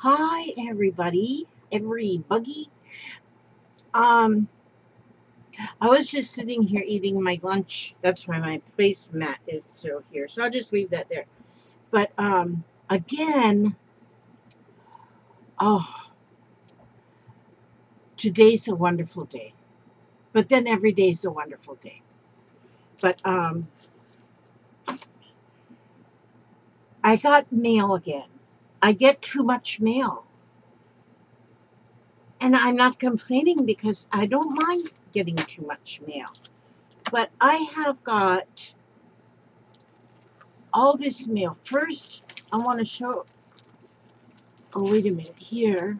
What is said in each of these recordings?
Hi, everybody. Um, I was just sitting here eating my lunch. That's why my placemat is still here. So I'll just leave that there. But again, oh, today's a wonderful day. But then every day's a wonderful day. But I got mail again. I get too much mail. And I'm not complaining because I don't mind getting too much mail. But I have got all this mail. First, I want to show. Oh, wait a minute. Here.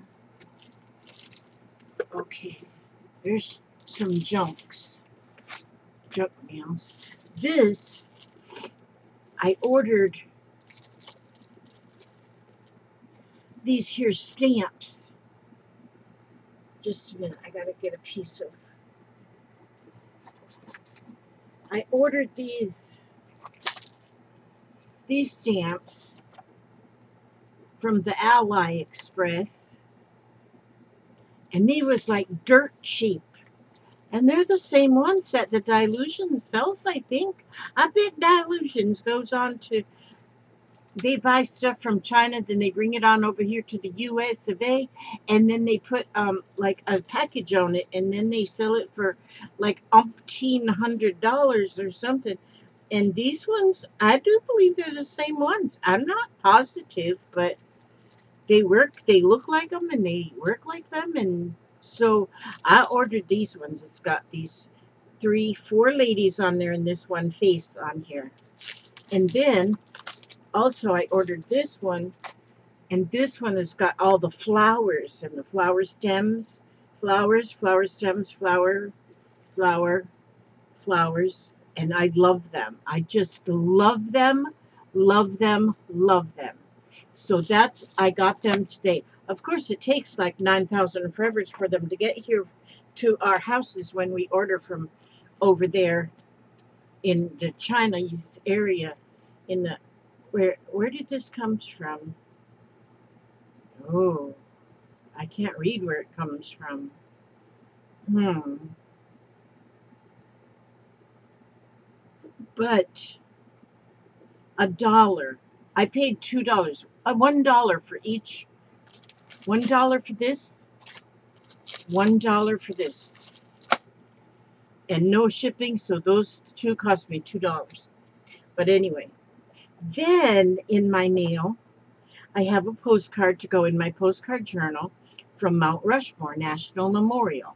Okay. There's some junk mails. This, I ordered these here stamps. Just a minute. I got to get a piece of. I ordered these stamps from the Ally Express, and they was like dirt cheap. And they're the same ones that the Dilutions sells, I think. I bet Dilutions goes on to, they buy stuff from China, then they bring it on over here to the US of A, and then they put like a package on it, and then they sell it for like $1,800 or something. And these ones, I do believe they're the same ones. I'm not positive, but they work, they look like them, and they work like them. And so I ordered these ones. It's got these four ladies on there and this one face on here. And then also I ordered this one, and this one has got all the flowers and the flower stems, flower stems, flower, flowers, and I love them. I just love them, love them, love them. So that's, I got them today. Of course, it takes like 9,000 forevers for them to get here to our houses when we order from over there in the China area. In the where did this comes from? Oh, I can't read where it comes from. Hmm. But $1. I paid $2. $1 for each. $1 for this. $1 for this. And no shipping, so those two cost me $2. But anyway, then in my mail, I have a postcard to go in my postcard journal from Mount Rushmore National Memorial.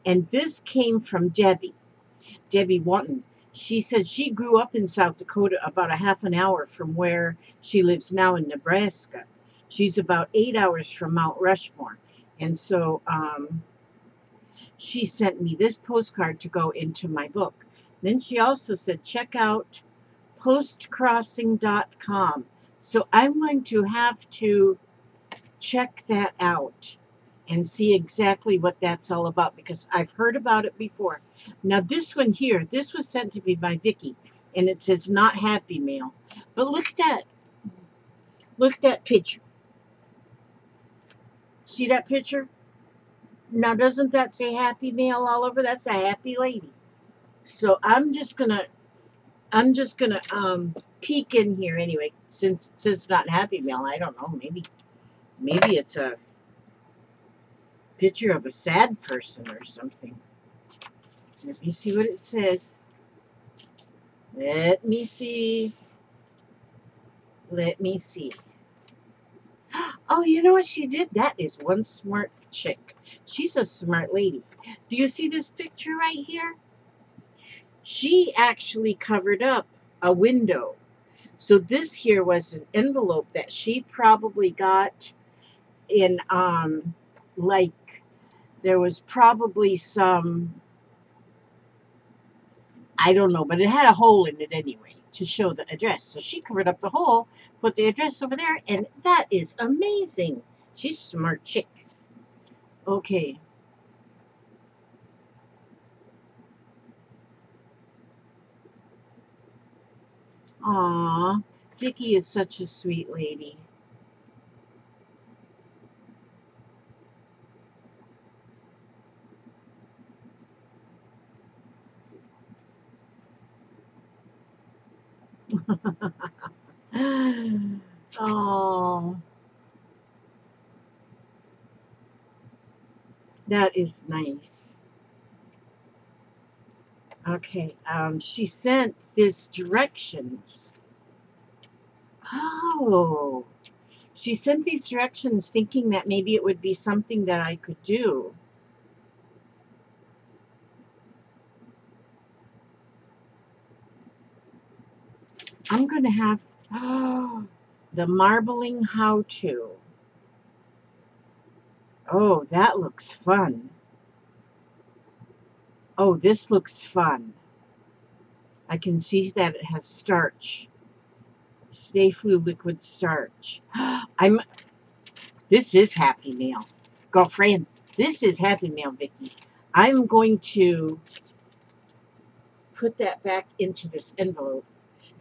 And this came from Debbie Wanton. She says she grew up in South Dakota, about a half an hour from where she lives now in Nebraska. She's about 8 hours from Mount Rushmore. And so she sent me this postcard to go into my book. Then she also said, check out postcrossing.com. So I'm going to have to check that out and see exactly what that's all about, because I've heard about it before. Now this one here, this was sent to me by Vicky, and it says not happy mail. But look at that picture. See that picture? Now doesn't that say happy mail all over? That's a happy lady. So I'm just gonna peek in here anyway, since it's not happy mail. I don't know, maybe it's a picture of a sad person or something. Let me see what it says. Let me see. Let me see. Oh, you know what she did? That is one smart chick. She's a smart lady. Do you see this picture right here? She actually covered up a window. So this here was an envelope that she probably got in like there was probably some, I don't know, but it had a hole in it anyway to show the address. So she covered up the hole, put the address over there, and that is amazing. She's a smart chick. Okay. Aw, Vicky is such a sweet lady. Oh, that is nice. Okay, she sent this directions. Oh, she sent these directions thinking that maybe it would be something that I could do. I'm going to have the marbling how to. Oh, that looks fun. Oh, this looks fun. I can see that it has starch. Stay Flu liquid starch. I'm. This is Happy Meal, girlfriend. This is Happy Meal, Vicky. I'm going to put that back into this envelope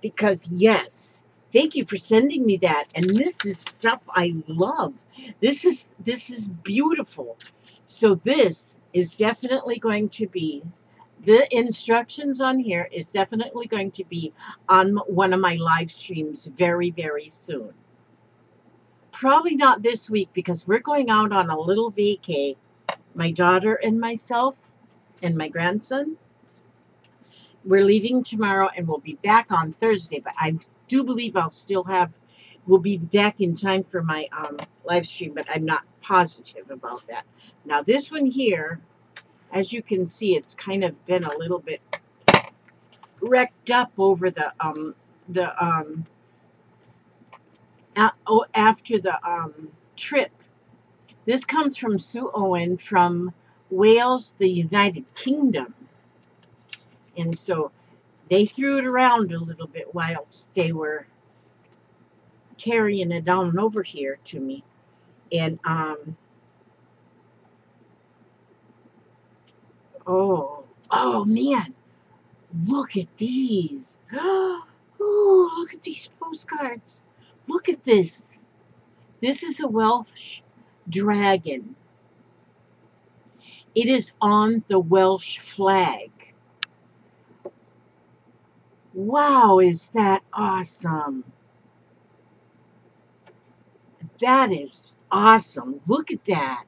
because yes, thank you for sending me that. And this is stuff I love. This is beautiful. So this is definitely going to be the instructions on here is definitely going to be on one of my live streams very, very soon. Probably not this week because we're going out on a little vacay. My daughter and myself and my grandson. We're leaving tomorrow and we'll be back on Thursday, but I do believe we'll be back in time for my live stream, but I'm not positive about that. Now this one here, as you can see, it's kind of been a little bit wrecked up over the after the trip. This comes from Sue Owen from Wales, the United Kingdom. And so they threw it around a little bit whilst they were carrying it down over here to me. And oh man, look at these. Oh, look at these postcards. Look at this. This is a Welsh dragon. It is on the Welsh flag. Wow, is that awesome? That is awesome. Look at that.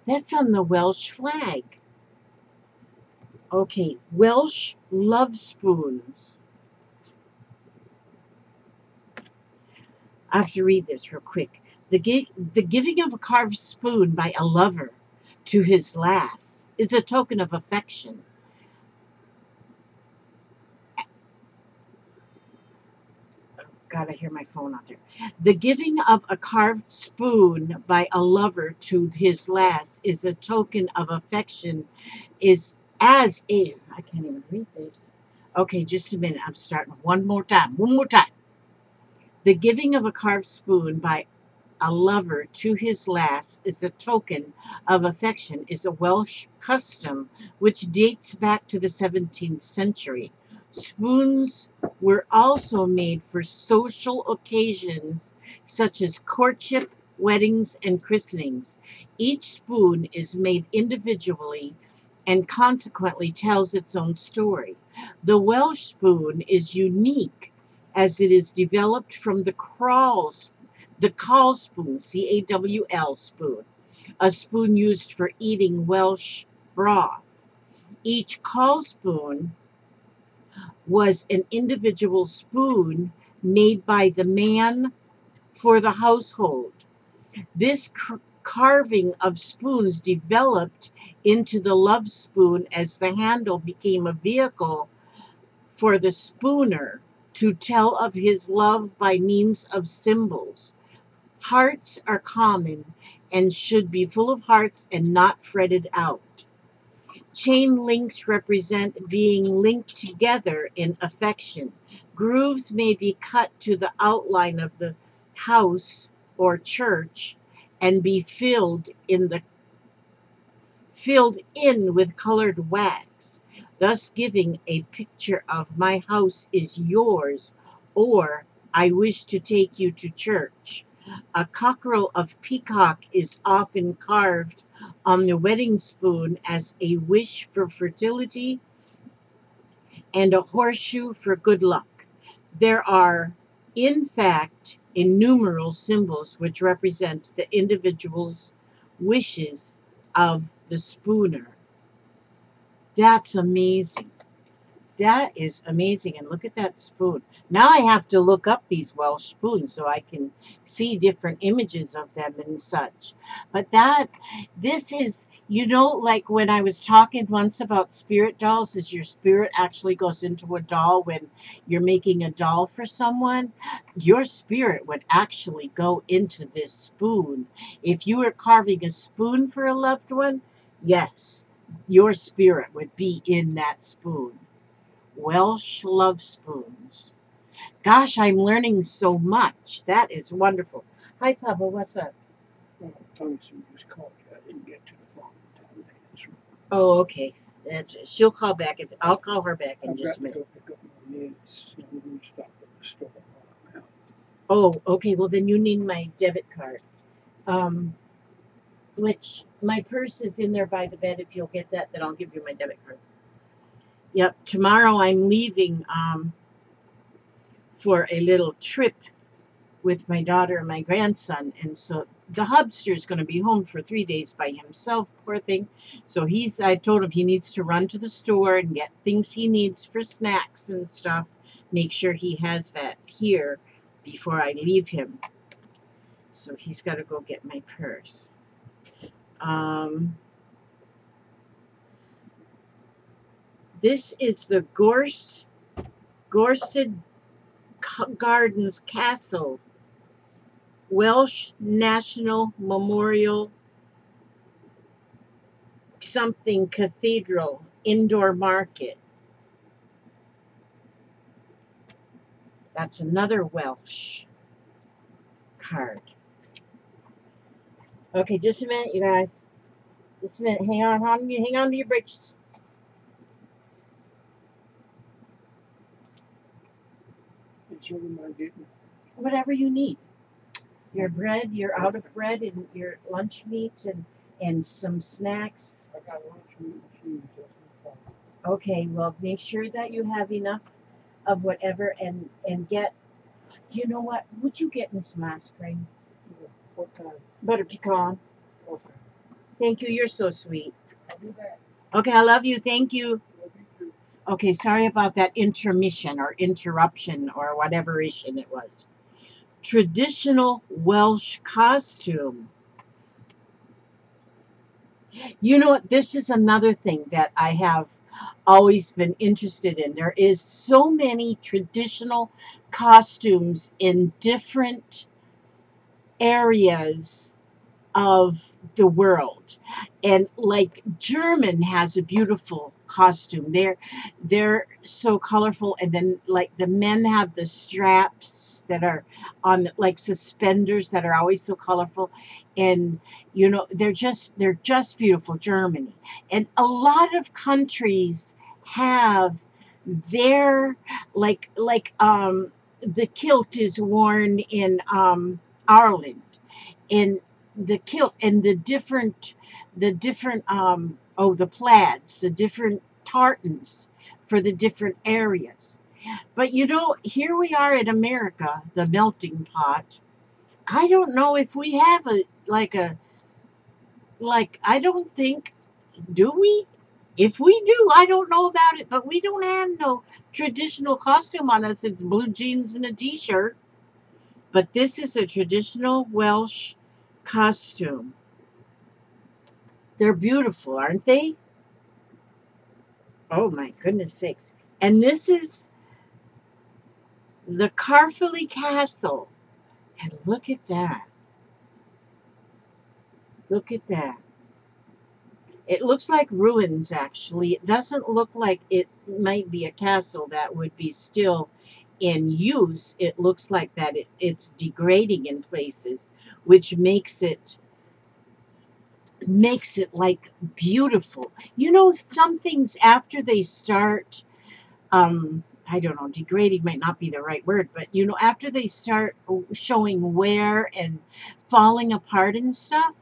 That's on the Welsh flag. Okay, Welsh love spoons. I have to read this real quick. The giving of a carved spoon by a lover to his lass is a token of affection. God, I hear my phone out there. The giving of a carved spoon by a lover to his lass is a token of affection, is as a. I can't even read this. Okay, just a minute. I'm starting one more time. One more time. The giving of a carved spoon by a lover to his lass is a token of affection is a Welsh custom which dates back to the 17th century. Spoons were also made for social occasions such as courtship, weddings, and christenings. Each spoon is made individually and consequently tells its own story. The Welsh spoon is unique as it is developed from the cawl spoon, Cawl spoon, a spoon used for eating Welsh broth. Each cawl spoon was an individual spoon made by the man for the household. This carving of spoons developed into the love spoon as the handle became a vehicle for the spooner to tell of his love by means of symbols. Hearts are common and should be full of hearts and not fretted out. Chain links represent being linked together in affection. Grooves may be cut to the outline of the house or church and be filled in with colored wax, thus giving a picture of my house is yours or I wish to take you to church. A cockerel of peacock is often carved on the wedding spoon as a wish for fertility and a horseshoe for good luck. There are, in fact, innumerable symbols which represent the individual's wishes of the spooner. That's amazing. That is amazing. And look at that spoon. Now I have to look up these Welsh spoons so I can see different images of them and such. But this is, like when I was talking once about spirit dolls, is your spirit actually goes into a doll when you're making a doll for someone? Your spirit would actually go into this spoon. If you were carving a spoon for a loved one, yes, your spirit would be in that spoon. Welsh love spoons. Gosh, I'm learning so much. That is wonderful. Hi, Papa. What's up? Well, Thompson just called you. I didn't get to the phone in 10 minutes. Oh, okay. She'll call back. I'll call her back in I've just got a to go minute. pick up my meds. So I'm going to stop at the store while I'm out. Oh, okay. Well, then you need my debit card. Which my purse is in there by the bed. If you'll get that, then I'll give you my debit card. Yep. Tomorrow I'm leaving for a little trip with my daughter and my grandson, and so the hubster is going to be home for 3 days by himself, poor thing. So I told him he needs to run to the store and get things he needs for snacks and stuff, make sure he has that here before I leave him. So he's got to go get my purse. This is the Gorsted Gardens Castle, Welsh National Memorial something cathedral indoor market. That's another Welsh card. Okay, just a minute, you guys. Just a minute. Hang on to your britches. And so am I getting. Whatever you need. Your bread, you're out of bread, and your lunch meats, and some snacks. I got lunch meat and cheese. Okay, well, make sure that you have enough of whatever, and get. You know what? Would you get me some ice cream? Yeah. What kind? Butter pecan. Okay. Thank you. You're so sweet. I'll be back. Okay, I love you. Thank you. Love you too. Okay, sorry about that intermission or interruption or whatever issue it was. Traditional Welsh costume. You know what? This is another thing that I have always been interested in. There is so many traditional costumes in different areas of the world, and like German has a beautiful costume. They're so colorful, and then like the men have the straps that are on like suspenders that are always so colorful, and they're just beautiful. Germany and a lot of countries have their the kilt is worn in Ireland, in the kilt and the plaids, the different tartans for the different areas. But here we are in America, the melting pot. I don't know if we have I don't think, do we? If we do, I don't know about it, but we don't have no traditional costume on us. It's blue jeans and a t-shirt. But this is a traditional Welsh costume. They're beautiful, aren't they? Oh my goodness sakes. And this is the Caerphilly Castle. And look at that. Look at that. It looks like ruins, actually. It doesn't look like it might be a castle that would be still in use. It looks like that it's degrading in places, which makes it like beautiful. Some things after they start, I don't know, degrading might not be the right word, but after they start showing wear and falling apart and stuff,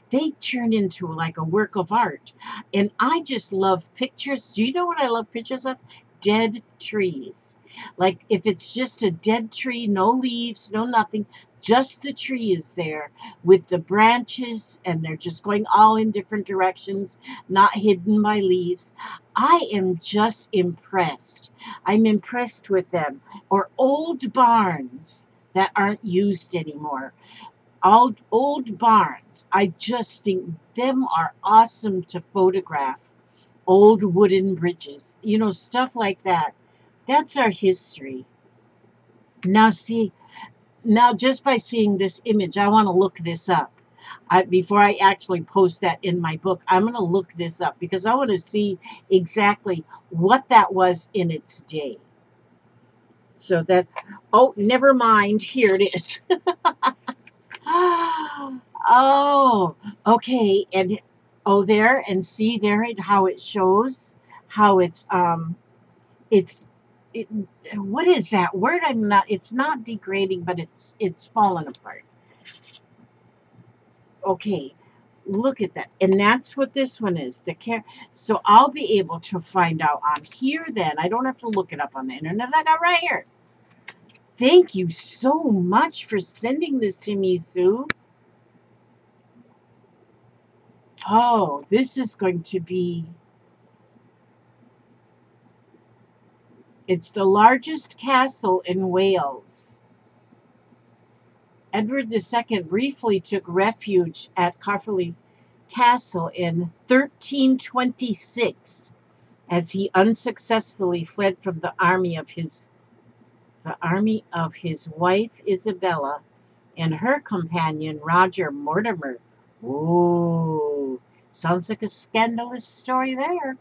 they turn into like a work of art. And I just love pictures. Do you know what I love pictures of? Dead trees. Like if it's just a dead tree, no leaves, no nothing, just the tree is there with the branches and they're just going all in different directions, not hidden by leaves. I am just impressed. I'm impressed with them. Or old barns that aren't used anymore. Old barns. I just think them are awesome to photograph. Old wooden bridges, stuff like that. That's our history. Now, see, now just by seeing this image, I want to look this up. Before I actually post that in my book, I'm going to look this up because I want to see exactly what that was in its day. So that, oh, never mind. Here it is. Oh, okay. And oh, there, and see there how it shows how it's it, what is that word? It's not degrading, but it's fallen apart. Okay, look at that. And that's what this one is. So I'll be able to find out on here then. I don't have to look it up on the internet. I got right here. Thank you so much for sending this to me, Sue. Oh, this is going to be, it's the largest castle in Wales. Edward II briefly took refuge at Caerphilly Castle in 1326 as he unsuccessfully fled from the army of his wife Isabella and her companion Roger Mortimer. Ooh, sounds like a scandalous story there.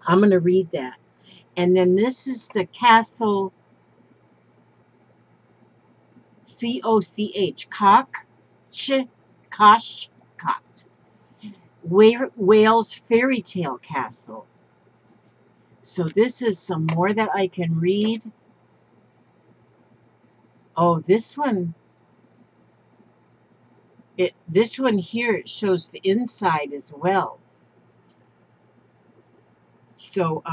I'm going to read that. And then this is the castle, Coch, Coch, Wales Fairy Tale Castle. So this is some more that I can read. Oh, this one here, it shows the inside as well. So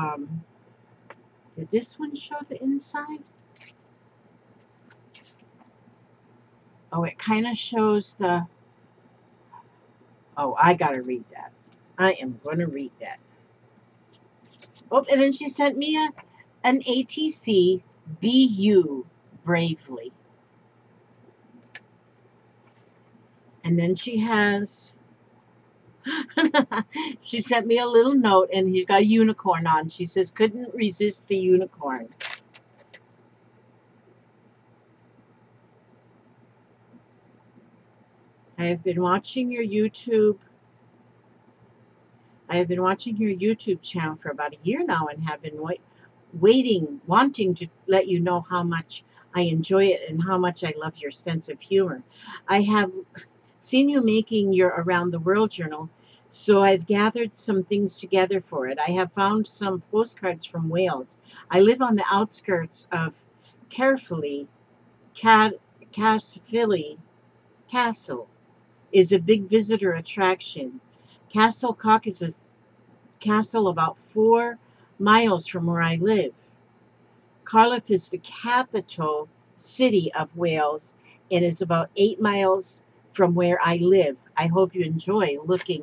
did this one show the inside? Oh, it kind of shows the, oh, I gotta read that. I am gonna read that. Oh, and then she sent me an ATC BU bravely. And then she has, she sent me a little note and he's got a unicorn on. She says, couldn't resist the unicorn. I have been watching your YouTube channel for about a year now and have been wanting to let you know how much I enjoy it and how much I love your sense of humor. I have seen you making your Around the World journal, so I've gathered some things together for it. I have found some postcards from Wales. I live on the outskirts of Caerphilly. Caerphilly Castle is a big visitor attraction. Castle Coch is a castle about 4 miles from where I live. Cardiff is the capital city of Wales and is about 8 miles from where I live. I hope you enjoy looking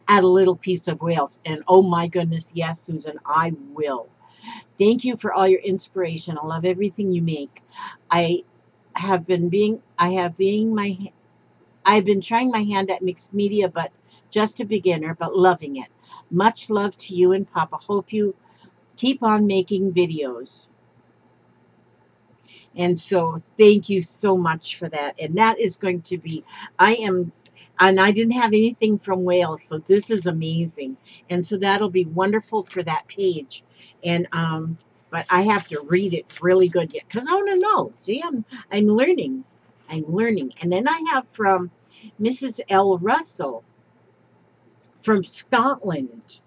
at a little piece of Wales. And oh my goodness, yes, Susan, I will. Thank you for all your inspiration. I love everything you make. I've been trying my hand at mixed media, but just a beginner, but loving it. Much love to you and Papa. Hope you keep on making videos. And so thank you so much for that. And that is going to be, I didn't have anything from Wales, so this is amazing. And so that'll be wonderful for that page. And but I have to read it really good yet because I want to know. See, I'm learning. I'm learning. And then I have from Mrs. L. Russell from Scotland.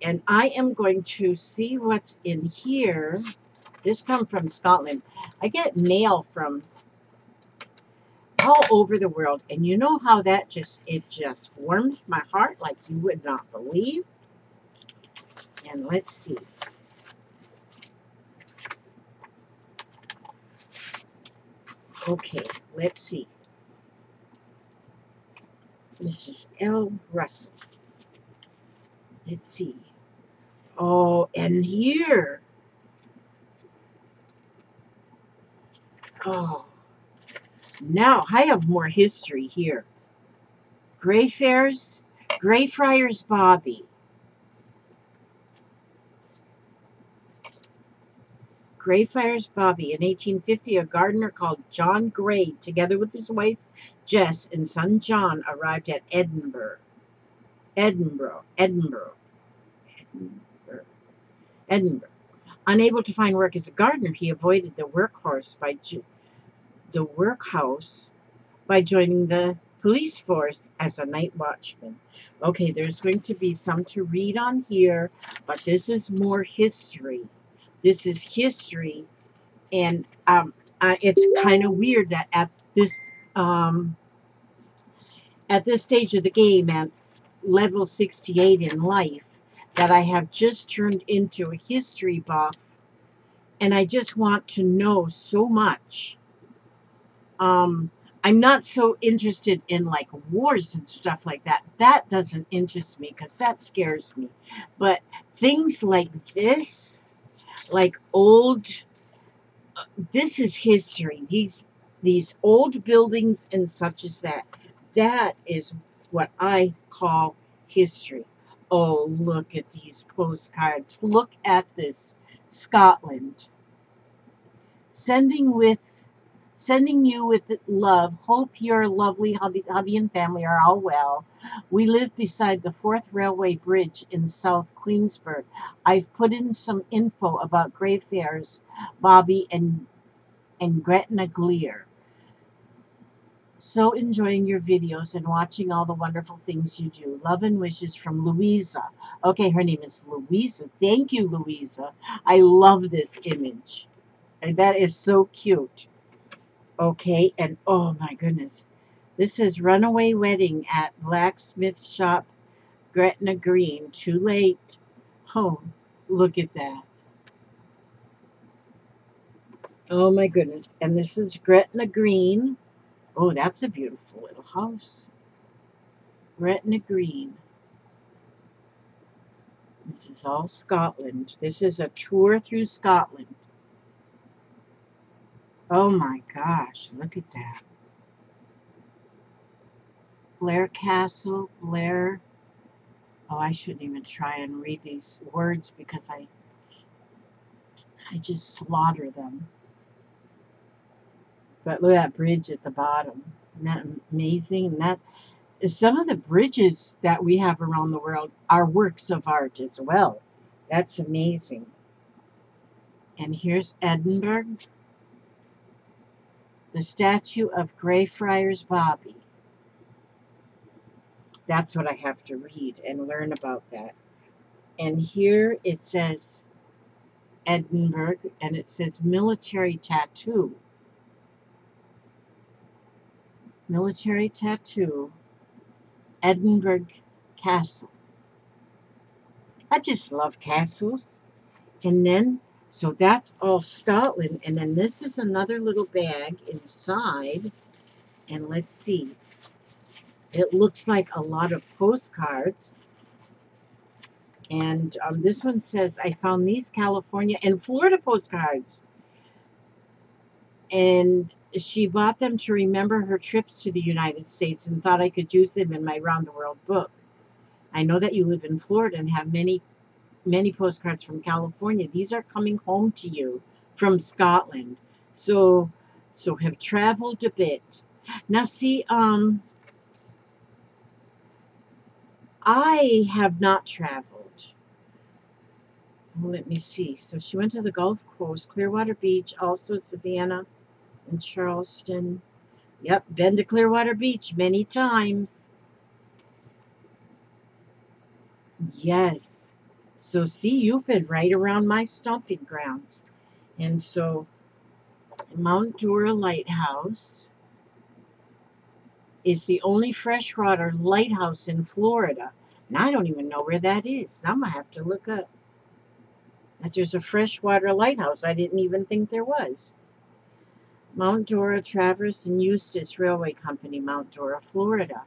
And I am going to see what's in here. This comes from Scotland. I get mail from all over the world. And you know how it just warms my heart like you would not believe. And let's see. Okay, let's see. Mrs. L. Russell. Let's see. Oh, and here. Oh, now I have more history here. Greyfriars Bobby. Greyfriars Bobby. In 1850, a gardener called John Gray, together with his wife Jess and son John, arrived at Edinburgh. Unable to find work as a gardener, he avoided the workhouse by joining the police force as a night watchman. Okay, there's going to be some to read on here, but this is more history. This is history, and it's kind of weird that um, at this stage of the game, at level 68 in life, that I have just turned into a history buff, and I just want to know so much. I'm not so interested in like wars and stuff like that. That doesn't interest me because that scares me. But things like this, like this is history. These old buildings and such as that. That is what I call history. Oh, look at these postcards. Look at this. Scotland. Sending you with love. Hope your lovely hubby and family are all well. We live beside the 4th Railway Bridge in South Queensburg. I've put in some info about Greyfriars Bobby and Gretna Glear. So enjoying your videos and watching all the wonderful things you do. Love and wishes from Louisa. Okay, her name is Louisa. Thank you, Louisa. I love this image. And that is so cute. Okay, and oh my goodness. This is Runaway Wedding at Blacksmith Shop, Gretna Green. Too late. Oh, look at that. Oh my goodness. And this is Gretna Green. Oh, that's a beautiful little house. Gretna Green. This is all Scotland. This is a tour through Scotland. Oh my gosh, look at that. Blair Castle, Blair. Oh, I shouldn't even try and read these words because I just slaughter them. But look at that bridge at the bottom. Isn't that amazing? And that some of the bridges that we have around the world are works of art as well. That's amazing. And here's Edinburgh. The statue of Greyfriars Bobby. That's what I have to read and learn about that. And here it says Edinburgh, and it says military tattoo. Military tattoo, Edinburgh Castle. I just love castles. And then, so that's all Scotland. And then this is another little bag inside. And let's see. It looks like a lot of postcards. And this one says, I found these California and Florida postcards. And she bought them to remember her trips to the United States and thought I could use them in my Round the World book. I know that you live in Florida and have many postcards from California. These are coming home to you from Scotland. So have traveled a bit. Now see, I have not traveled. Let me see. So she went to the Gulf Coast, Clearwater Beach, also Savannah and Charleston. Yep, been to Clearwater Beach many times. Yes. So see, you've been right around my stomping grounds. And so Mount Dora Lighthouse is the only freshwater lighthouse in Florida. And I don't even know where that is. Now I'm going to have to look up. That there's a freshwater lighthouse. I didn't even think there was. Mount Dora Traverse and Eustis Railway Company, Mount Dora, Florida.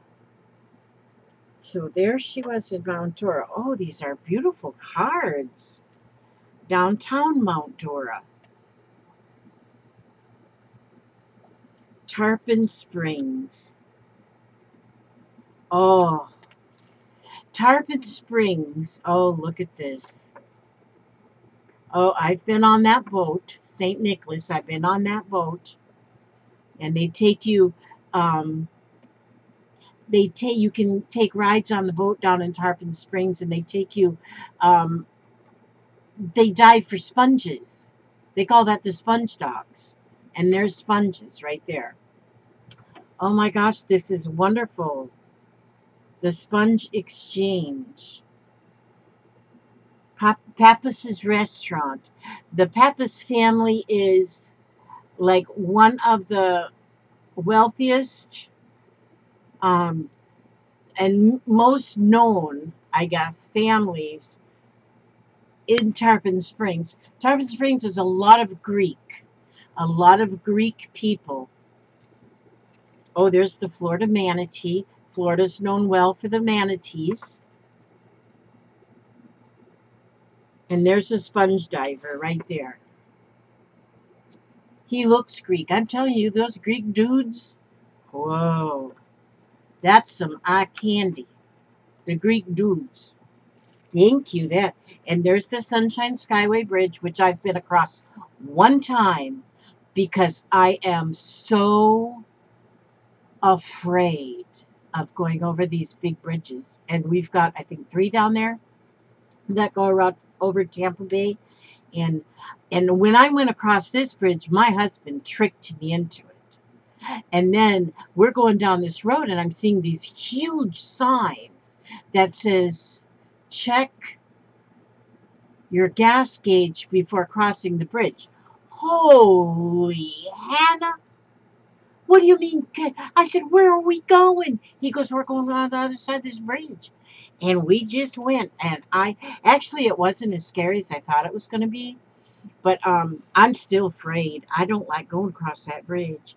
So there she was in Mount Dora. Oh, these are beautiful cards. Downtown Mount Dora. Tarpon Springs. Oh, Tarpon Springs. Oh, look at this. Oh, I've been on that boat, St. Nicholas. I've been on that boat, and they take you. You can take rides on the boat down in Tarpon Springs, and they take you. They dive for sponges. They call that the sponge dogs, and there's sponges right there. Oh my gosh, this is wonderful. The Sponge Exchange. Pappas's Restaurant. The Pappas family is like one of the wealthiest and most known, I guess, families in Tarpon Springs. Tarpon Springs is a lot of Greek people. Oh, there's the Florida manatee. Florida's known well for the manatees. And there's a sponge diver right there. He looks Greek. I'm telling you, those Greek dudes, whoa, that's some eye candy. The Greek dudes. Thank you. And there's the Sunshine Skyway Bridge, which I've been across one time because I am so afraid of going over these big bridges. And we've got, I think, 3 down there that go around over Tampa Bay. And when I went across this bridge, my husband tricked me into it. And then we're going down this road, and I'm seeing these huge signs that says, check your gas gauge before crossing the bridge. Holy Hannah! What do you mean? I said, where are we going? He goes, we're going around the other side of this bridge. And we just went. And it wasn't as scary as I thought it was going to be. But I'm still afraid. I don't like going across that bridge.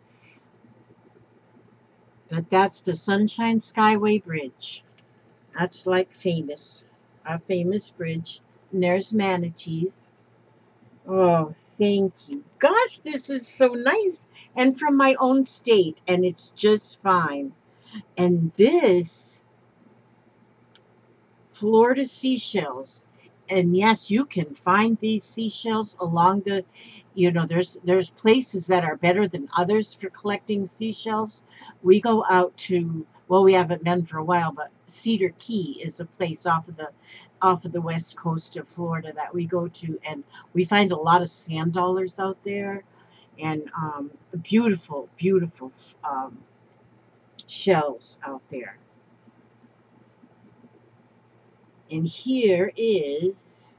But that's the Sunshine Skyway Bridge. That's like a famous bridge. And there's manatees. Oh, thank you. Gosh, this is so nice. And from my own state. And it's just fine. And this, Florida seashells. And yes, you can find these seashells along the, there's places that are better than others for collecting seashells. We go out to, well, we haven't been for a while, but Cedar Key is a place off of the west coast of Florida that we go to, and we find a lot of sand dollars out there, and beautiful, beautiful shells out there. And here is,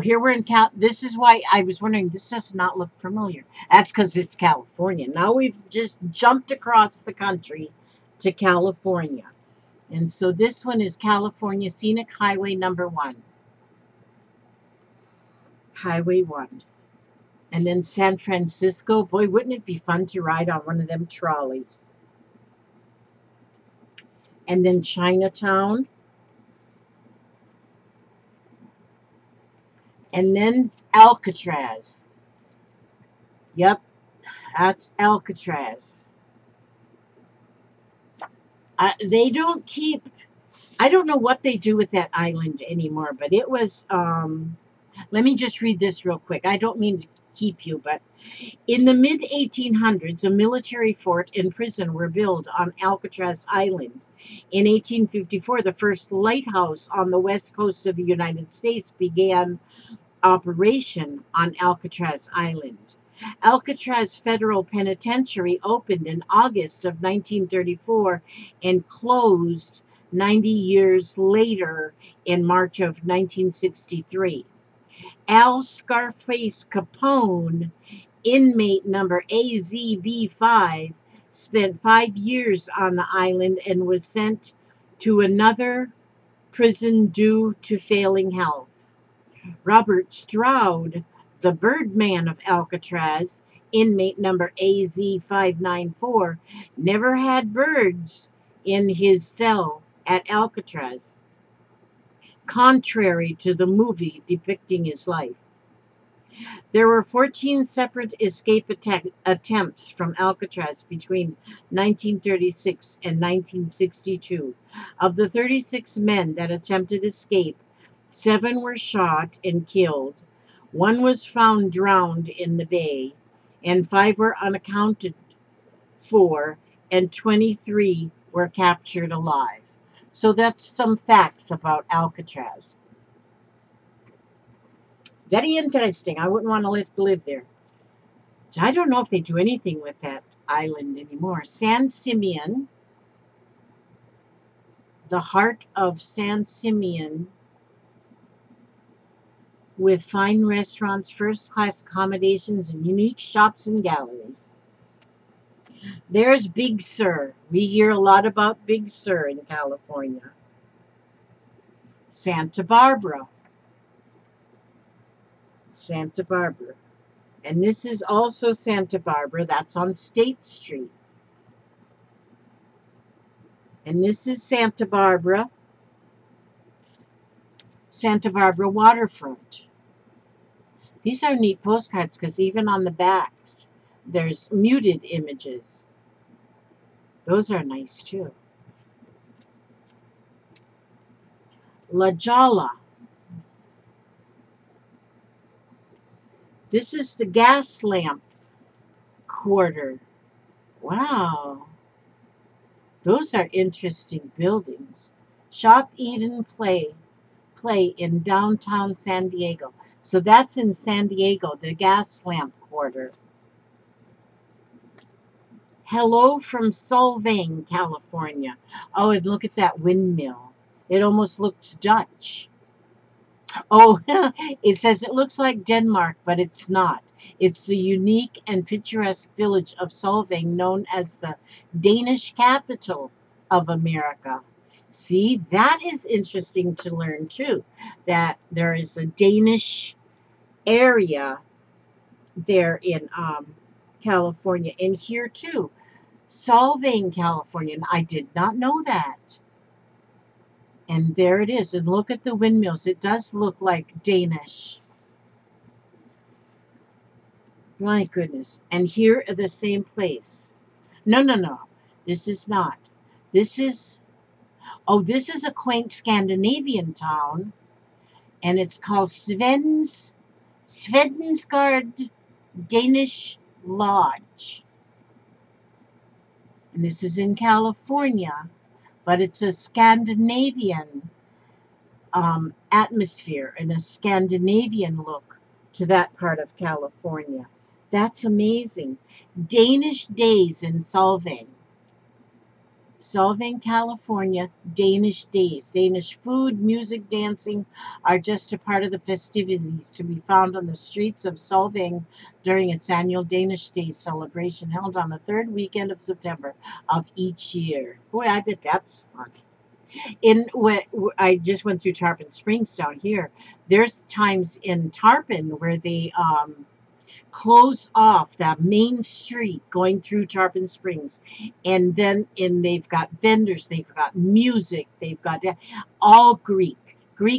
here we're in this is why I was wondering, this does not look familiar. That's because it's California. Now we've just jumped across the country to California. And so this one is California Scenic Highway number 1. Highway 1. And then San Francisco. Boy, wouldn't it be fun to ride on one of them trolleys? And then Chinatown. And then Alcatraz. Yep, that's Alcatraz. They don't keep, I don't know what they do with that island anymore, but it was, let me just read this real quick. I don't mean to keep you, but in the mid-1800s, a military fort and prison were built on Alcatraz Island. In 1854, the first lighthouse on the west coast of the United States began operation on Alcatraz Island. Alcatraz Federal Penitentiary opened in August of 1934 and closed 90 years later in March of 1963. Al Scarface Capone, inmate number AZB5, spent 5 years on the island and was sent to another prison due to failing health. Robert Stroud, the Birdman of Alcatraz, inmate number AZ594, never had birds in his cell at Alcatraz, contrary to the movie depicting his life. There were 14 separate escape attempts from Alcatraz between 1936 and 1962. Of the 36 men that attempted escape, 7 were shot and killed, 1 was found drowned in the bay, and 5 were unaccounted for, and 23 were captured alive. So that's some facts about Alcatraz. Very interesting. I wouldn't want to live there. So I don't know if they do anything with that island anymore. San Simeon, the heart of San Simeon, with fine restaurants, first-class accommodations, and unique shops and galleries. There's Big Sur. We hear a lot about Big Sur in California. Santa Barbara. Santa Barbara. And this is also Santa Barbara. That's on State Street. And this is Santa Barbara waterfront. These are neat postcards because even on the backs, there's muted images. Those are nice too. La Jolla. This is the gas lamp quarter. Wow. Those are interesting buildings. Shop, eat, and play in downtown San Diego. So that's in San Diego, the gas lamp quarter. Hello from Solvang, California. Oh, and look at that windmill. It almost looks Dutch. Oh, it says it looks like Denmark, but it's not. It's the unique and picturesque village of Solvang, known as the Danish capital of America. See, that is interesting to learn too, that there is a Danish area there in California, and here too, Solvang, California. And I did not know that. And there it is. And look at the windmills. It does look like Danish. My goodness. And here are the same place. No. This is not. This is, oh, this is a quaint Scandinavian town. And it's called Svedensgard Danish Lodge. And this is in California. But it's a Scandinavian atmosphere and a Scandinavian look to that part of California. That's amazing. Danish Days in Solvang. Solvang, California, Danish Days. Danish food, music, dancing are just a part of the festivities to be found on the streets of Solvang during its annual Danish Days celebration held on the third weekend of September of each year. Boy, I bet that's fun. In what I just went through Tarpon Springs down here, there's times in Tarpon where they close off that main street going through Tarpon Springs, and then they've got vendors, they've got music, they've got all Greek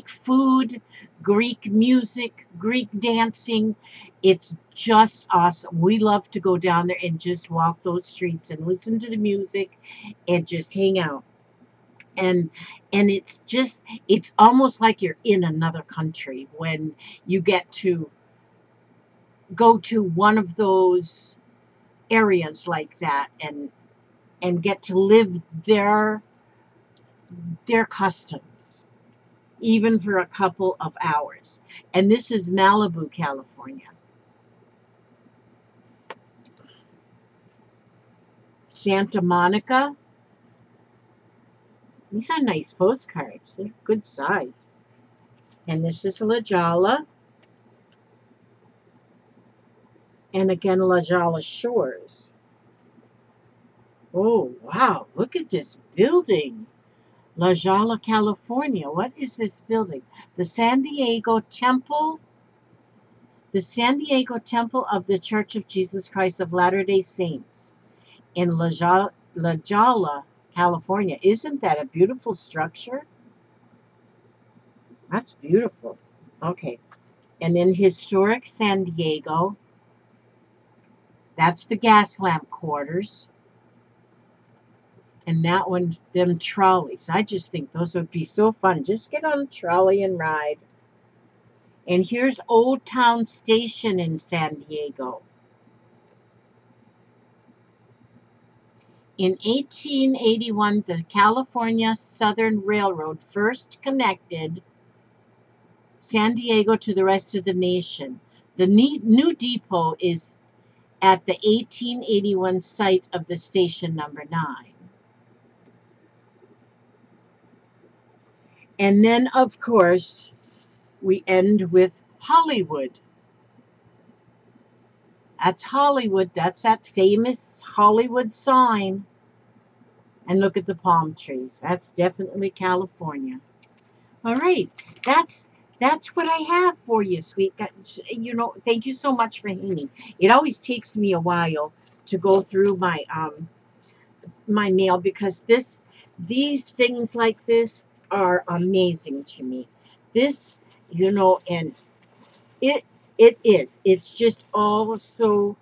food, Greek music, Greek dancing. It's just awesome. We love to go down there and just walk those streets and listen to the music and just hang out. And it's almost like you're in another country when you get to go to one of those areas like that and get to live their customs, even for a couple of hours. And this is Malibu, California. Santa Monica. These are nice postcards. They're good size. And this is La Jolla. And again, La Jolla Shores. Oh, wow. Look at this building. La Jolla, California. What is this building? The San Diego Temple. The San Diego Temple of the Church of Jesus Christ of Latter-day Saints in La Jolla, California. Isn't that a beautiful structure? That's beautiful. Okay. And then historic San Diego. That's the gas lamp quarters. And that one, them trolleys. I just think those would be so fun. Just get on a trolley and ride. And here's Old Town Station in San Diego. In 1881, the California Southern Railroad first connected San Diego to the rest of the nation. The new depot is at the 1881 site of the station number 9. And then, of course, we end with Hollywood. That's Hollywood. That's that famous Hollywood sign. And look at the palm trees. That's definitely California. All right. That's what I have for you, sweet. You know, thank you so much for hanging. It always takes me a while to go through my my mail because these things like this are amazing to me. This, you know, and it is. It's just all so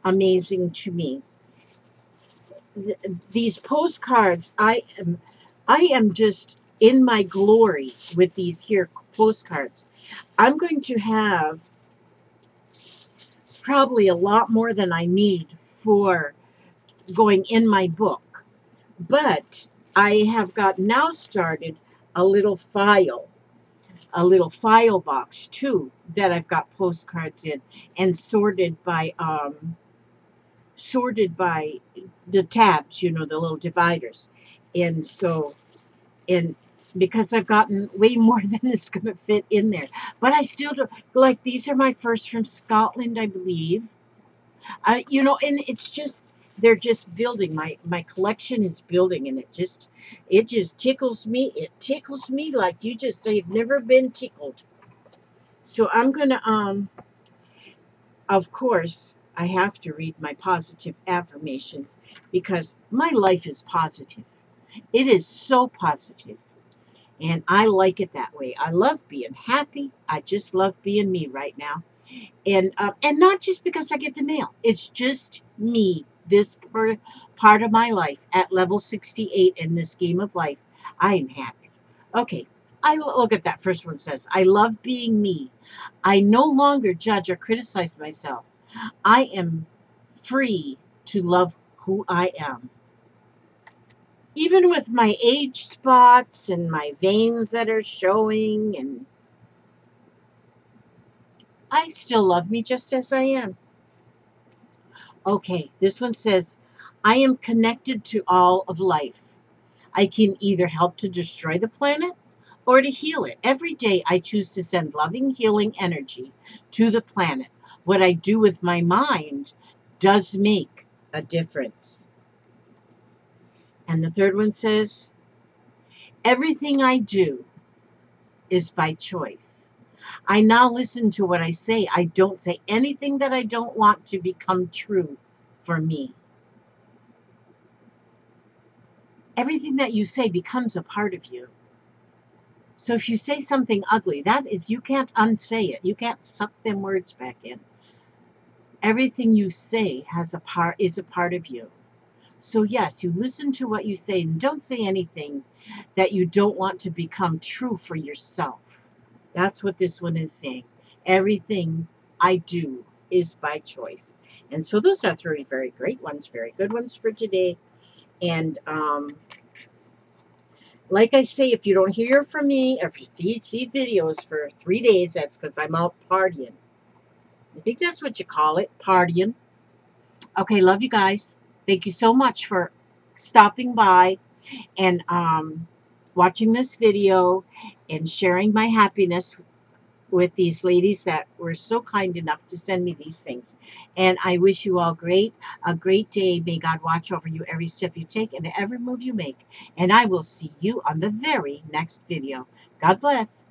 amazing to me. These postcards, I am just in my glory with these here postcards. I'm going to have probably a lot more than I need for going in my book. But I have got now started a little file box too that I've got postcards in and sorted by the tabs, you know, the little dividers. And so, and because I've gotten way more than is going to fit in there. But I still do, like, these are my first from Scotland, I believe. You know, and it's just, they're just building. My collection is building, and it just tickles me. It tickles me like I've never been tickled. So I'm going to, of course, I have to read my positive affirmations because my life is positive. It is so positive. And I like it that way. I love being happy. I just love being me right now. And not just because I get the mail. It's just me. This part of my life at level 68 in this game of life. I am happy. Okay. I look at that first one says, I love being me. I no longer judge or criticize myself. I am free to love who I am. Even with my age spots and my veins that are showing, and I still love me just as I am. Okay, this one says, I am connected to all of life. I can either help to destroy the planet or to heal it. Every day I choose to send loving, healing energy to the planet. What I do with my mind does make a difference. And the third one says, everything I do is by choice. I now listen to what I say. I don't say anything that I don't want to become true for me. Everything that you say becomes a part of you. So if you say something ugly, that is, you can't unsay it. You can't suck them words back in. Everything you say is a part of you. So yes, you listen to what you say and don't say anything that you don't want to become true for yourself. That's what this one is saying. Everything I do is by choice. And so those are three very great ones, very good ones for today. And like I say, if you don't hear from me, or if you see videos for 3 days, that's because I'm out partying. I think that's what you call it, partying. Okay, love you guys. Thank you so much for stopping by and watching this video and sharing my happiness with these ladies that were so kind enough to send me these things. And I wish you all a great day. May God watch over you every step you take and every move you make. And I will see you on the very next video. God bless.